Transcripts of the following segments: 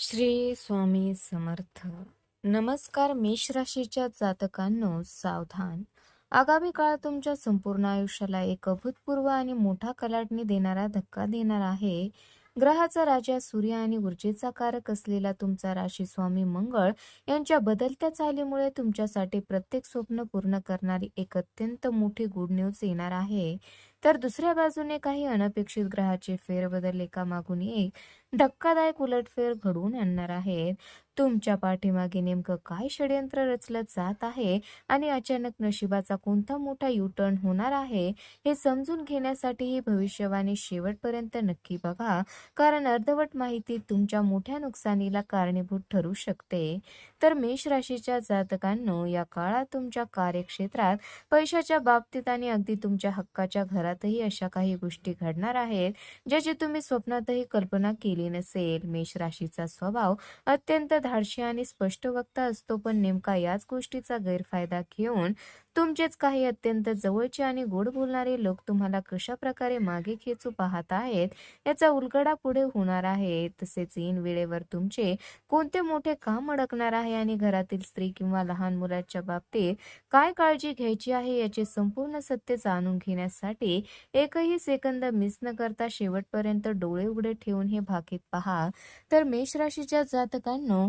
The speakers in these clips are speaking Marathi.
श्री स्वामी समर्थ. नमस्कार मेष राशीच्या जातकांनो, सावधान. आगामी काळ तुमच्या संपूर्ण आयुष्याला एक अभूतपूर्व आणि मोठा कलाटणी देणारा धक्का देणार आहे. ग्रहाचा राजा सूर्य आणि ऊर्जेचा कारक असलेला तुमचा राशी स्वामी मंगळ यांच्या बदलत्या चालीमुळे तुमच्यासाठी प्रत्येक स्वप्न पूर्ण करणारी एक अत्यंत मोठी गुड न्यूज येणार आहे. तर दुसऱ्या बाजूने काही अनपेक्षित ग्रहाचे फेरबदल एकामागून एक धक्कादायक उलटफेर घडवून आणणार आहेत. तुमच्या पाठीमागे नेमकं काय षड्यंत्र रचलं जात आहे आणि अचानक नशिबाचा कोणता मोठा युटर्न होणार आहे हे समजून घेण्यासाठी ही भविष्यवाणी शेवटपर्यंत नक्की बघा, कारण अर्धवट माहिती तुमच्या मोठ्या नुकसानीला कारणीभूत ठरू शकते. तर मेष राशीच्या जातकांनो, या काळात तुमच्या कार्यक्षेत्रात, पैशाच्या बाबतीत आणि अगदी तुमच्या हक्काच्या घरातही अशा काही गोष्टी घडणार आहेत ज्याची तुम्ही स्वप्नातही कल्पना केली नसेल. मेष राशीचा स्वभाव अत्यंत धाडशी आणि स्पष्ट वक्ता असतो, पण नेमका याच गोष्टीचा गैरफायदा घेऊन तुमचेच काही अत्यंत जवळचे आणि गोड बोलणारे लोक तुम्हाला कशा प्रकारे मागे खेचू पाहत आहेत याचा उलगडा पुढे होणार आहे. तसेच ऐन वेळेवर तुमचे कोणते मोठे काम अडकणार आहे आणि घरातील स्त्री किंवा लहान मुलाच्या बाबतीत काय काळजी घ्यायची आहे याचे संपूर्ण सत्य जाणून घेण्यासाठी एकही सेकंद मिस न करता शेवटपर्यंत डोळे उघडे ठेवून हे भाकीत पहा. तर मेष राशीच्या जातकांनो,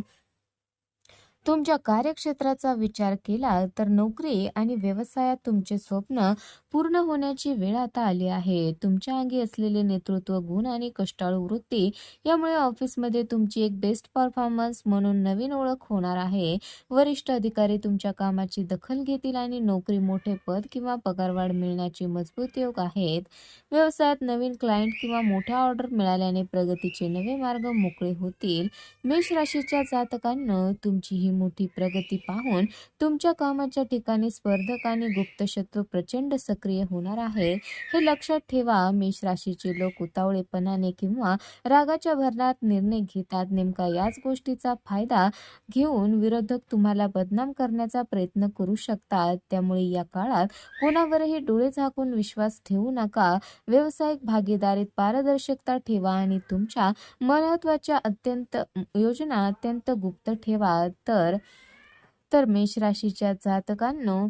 तुमच्या कार्यक्षेत्राचा विचार केला तर नोकरी आणि व्यवसायात तुमचे स्वप्न पूर्ण होण्याची वेळ आता आली आहे. तुमच्या अंगी असलेले नेतृत्व गुण आणि कष्टाळू वृत्ती यामुळे ऑफिसमध्ये तुमची एक बेस्ट परफॉर्मन्स म्हणून नवीन ओळख होणार आहे. वरिष्ठ अधिकारी तुमच्या कामाची दखल घेतील आणि नोकरी, मोठे पद किंवा पगारवाढ मिळण्याचे मजबूत योग आहेत. व्यवसायात नवीन क्लायंट किंवा मोठ्या ऑर्डर मिळाल्याने प्रगतीचे नवे मार्ग मोकळे होतील. मेष राशीच्या जातकांनो, तुमची ही मोठी प्रगती पाहून तुमच्या कामाच्या ठिकाणी स्पर्धक आणि गुप्त शत्रू प्रचंड सक्रिय होणार आहे. हे लक्षात ठेवा. मेष राशीचे लोक उतावळेपणाने किंवा रागाच्या भरात निर्णय घेतात. नेमका याच गोष्टीचा फायदा घेऊन विरोधक तुम्हाला बदनाम करण्याचा प्रयत्न करू शकतात. त्यामुळे या काळात कोणावरही डोळे झाकून विश्वास ठेवू नका. व्यावसायिक भागीदारीत पारदर्शकता ठेवा आणि तुमच्या महत्त्वाच्या योजना अत्यंत गुप्त ठेवा. तर मेष राशीच्या जातकांनो,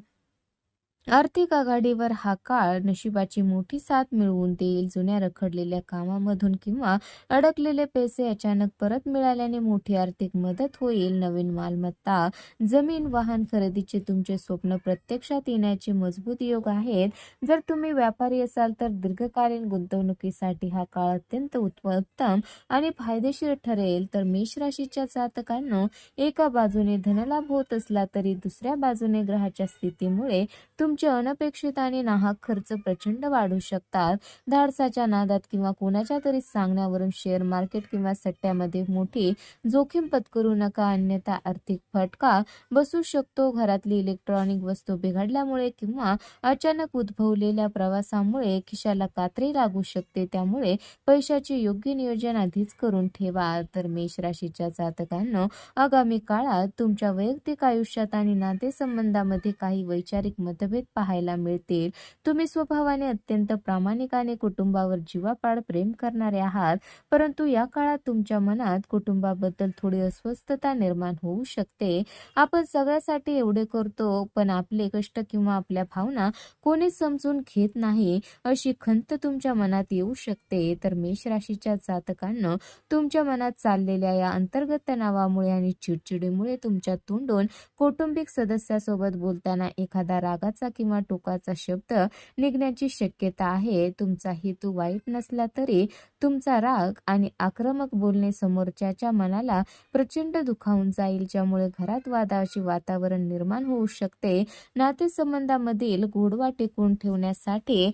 आर्थिक आघाडीवर हा काळ नशिबाची मोठी साथ मिळवून देईल. जुन्या रखडलेल्या कामामधून किंवा अडकलेले पैसे अचानक परत मिळाल्याने मोठी आर्थिक मदत होईल. नवीन मालमत्ता, जमीन, वाहन खरेदीचे तुमचे स्वप्न प्रत्यक्षात येण्याचे मजबूत योग आहेत. जर तुम्ही व्यापारी असाल तर दीर्घकालीन गुंतवणुकीसाठी हा काळ अत्यंत उत्तम आणि फायदेशीर ठरेल. तर मेष राशीच्या जातकांनो, एका बाजूने धनलाभ होत असला तरी दुसऱ्या बाजूने ग्रहाच्या स्थितीमुळे तुमचे अनपेक्षित आणि नाहक खर्च प्रचंड वाढू शकतात. धाडसाच्या नादात किंवा कोणाच्या तरी सांगण्यावरून शेअर मार्केट किंवा सट्ट्यामध्ये मोठी जोखीम पत्करू नका, अन्यथा आर्थिक फटका बसू शकतो. घरातली इलेक्ट्रॉनिक वस्तू बिघडल्यामुळे किंवा अचानक उद्भवलेल्या प्रवासामुळे खिशाला कात्री लागू शकते. त्यामुळे पैशाचे योग्य नियोजन आधीच करून ठेवा. तर मेष राशीच्या जातकांनो, आगामी काळात तुमच्या वैयक्तिक आयुष्यात आणि नातेसंबंधामध्ये काही वैचारिक मतभेद पाहायला मिळतील. तुम्ही स्वभावाने अत्यंत प्रामाणिक आणि कुटुंबावर जीवापाड प्रेम करणारे आहात, परंतु या काळात तुमच्या मनात कुटुंबाबद्दल थोडी अस्वस्थता निर्माण होऊ शकते. आपण सगळ्यासाठी एवढे करतो, पण आपले कष्ट किंवा आपल्या भावना कोणी समजून घेत नाही अशी खंत तुमच्या मनात येऊ शकते. तर मेष राशीच्या जातकांनो, तुमच्या मनात चाललेल्या या अंतर्गत तणावामुळे आणि चिडचिडीमुळे तुमच्या तोंडून कौटुंबिक सदस्यासोबत बोलताना एखादा रागाचा किंवा टोकाचा शब्द निघण्याची शक्यता आहे. तुमचा हेतू वाईट नसला तरी तुमचा राग आणि आक्रमक बोलणे समोरच्याच्या मनाला प्रचंड दुखावून जाईल, ज्यामुळे घरात वादाचे वातावरण निर्माण होऊ शकते. नातेसंबंधामधील गोडवा टिकवून ठेवण्यासाठी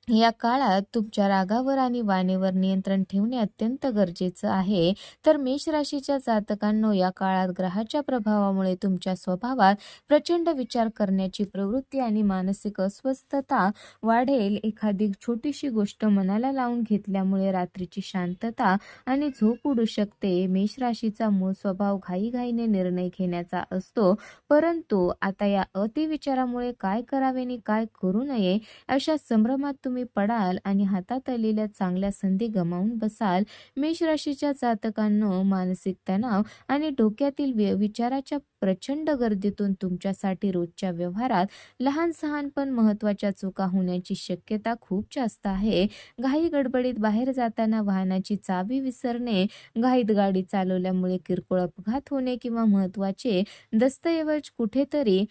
या काळात तुमच्या रागावर आणि वाणीवर नियंत्रण ठेवणे अत्यंत गरजेचं आहे. तर मेष राशीच्या जातकांनो, या काळात ग्रहाच्या प्रभावामुळे तुमच्या स्वभावात प्रचंड विचार करण्याची प्रवृत्ती आणि मानसिक अस्वस्थता वाढेल. एखादी छोटीशी गोष्ट मनाला लावून घेतल्यामुळे रात्रीची शांतता आणि झोप उडू शकते. मेष राशीचा मूळ स्वभाव घाईघाईने निर्णय घेण्याचा असतो, परंतु आता या अतिविचारामुळे काय करावे आणि काय करू नये अशा संभ्रमात तुम्ही पडाल आणि हातात आलेल्या चांगल्या संधी गमावून बसाल. मेष राशीच्या जातकांनो, मानसिक तणाव आणि डोक्यातील विचाराच्या प्रचंड गर्दीतून तुमच्यासाठी रोजच्या व्यवहारात लहान-सहान पण महत्त्वाच्या चुका होण्याची शक्यता खूप जास्त आहे. घाई गडबडीत बाहेर जाताना वाहनाची चावी विसरणे, घाईत गाडी चालवल्यामुळे किरकोळ अपघात होणे किंवा महत्त्वाचे दस्तऐवज कुठेतरी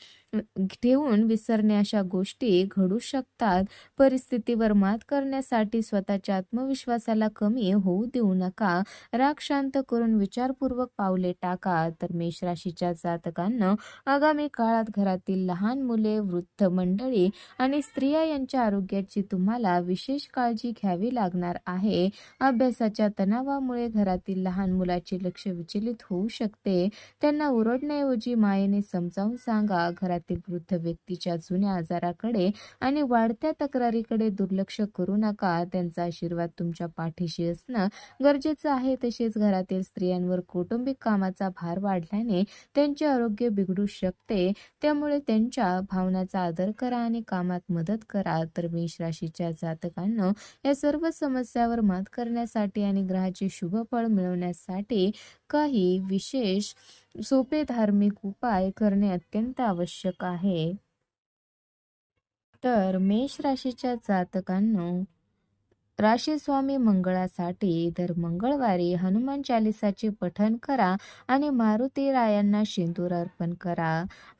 ठेवून विसरणे अशा गोष्टी घडू शकतात. परिस्थितीवर मात करण्यासाठी स्वतःच्या आत्मविश्वासाला कमी होऊ देऊ नका. राग शांत करून विचारपूर्वक पावले टाका. तर मेष राशीच्या जातकांना आगामी काळात घरातील लहान मुले, वृद्ध मंडळी आणि स्त्रिया यांच्या आरोग्याची तुम्हाला विशेष काळजी घ्यावी लागणार आहे. अभ्यासाच्या तणावामुळे घरातील लहान मुलाचे लक्ष विचलित होऊ शकते. त्यांना ओरडण्याऐवजी मायेने समजावून सांगा. घरातील वृद्ध व्यक्तीच्या जुन्या आजाराकडे आणि वाढत्या तक्रारीकडे दुर्लक्ष करू नका. त्यांचा आशीर्वाद तुमच्या पाठीशी असणं गरजेचं आहे. तसेच घरातील स्त्रियांवर कौटुंबिक कामाचा भार वाढल्याने त्यांचे आरोग्य बिघडू शकते. त्यामुळे त्यांच्या भावनांचा आदर करा आणि कामात मदत करा. तर मेष राशीच्या जातकांना या सर्व समस्यावर मात करण्यासाठी आणि ग्रहाचे शुभ फळ मिळवण्यासाठी काही विशेष सोपे धार्मिक उपाय करणे अत्यंत आवश्यक आहे. तर मेष राशीच्या जातकांनो, राशीस्वामी मंगळासाठी दर मंगळवारी हनुमान चालिसाचे पठण करा आणि मारुती रायांना शेंदूर अर्पण करा.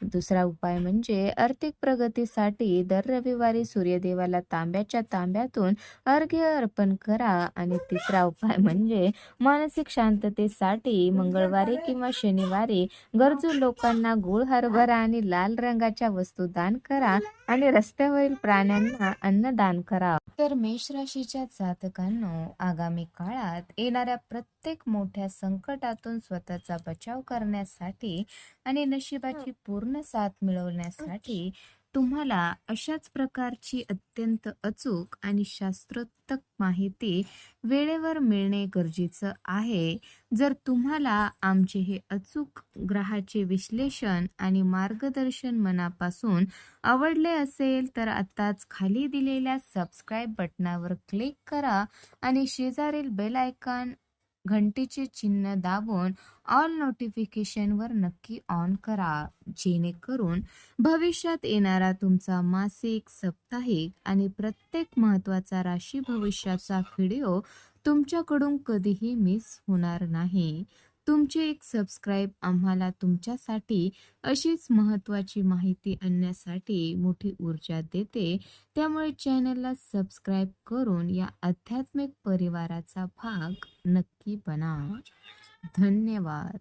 दुसरा उपाय म्हणजे आर्थिक प्रगतीसाठी दर रविवारी सूर्यदेवाला तांब्याच्या तांब्यातून अर्घ्य अर्पण करा. आणि तिसरा उपाय म्हणजे मानसिक शांततेसाठी मंगळवारी किंवा शनिवारी गरजू लोकांना गूळ, हरभरा आणि लाल रंगाच्या वस्तू दान करा आणि रस्त्यावरील प्राण्यांना अन्नदान करा. तर मेष राशीच्या जातकांनो, आगामी काळात येणाऱ्या प्रत्येक मोठ्या संकटातून स्वतःचा बचाव करण्यासाठी आणि नशिबाची पूर्ण साथ मिळवण्यासाठी तुम्हाला अशाच प्रकारची अत्यंत अचूक आणि शास्त्रोक्त माहिती वेळेवर मिळणे गरजेचं आहे. जर तुम्हाला आमचे हे अचूक ग्रहाचे विश्लेषण आणि मार्गदर्शन मनापासून आवडले असेल तर आताच खाली दिलेल्या सबस्क्राईब बटनावर क्लिक करा आणि शेजारील बेल आयकॉन घंटीचे चिन्ह दाबून ऑल नोटिफिकेशनवर नक्की ऑन करा, जेणेकरून भविष्यात येणारा तुमचा मासिक, साप्ताहिक आणि प्रत्येक महत्त्वाचा राशी भविष्याचा व्हिडिओ तुमच्याकडून कधीही मिस होणार नाही. तुमचे एक सबस्क्राईब आम्हाला तुमच्यासाठी अशीच महत्त्वाची माहिती आणण्यासाठी मोठी ऊर्जा देते. त्यामुळे चॅनलला सबस्क्राईब करून या आध्यात्मिक परिवाराचा भाग नक्की बना. धन्यवाद.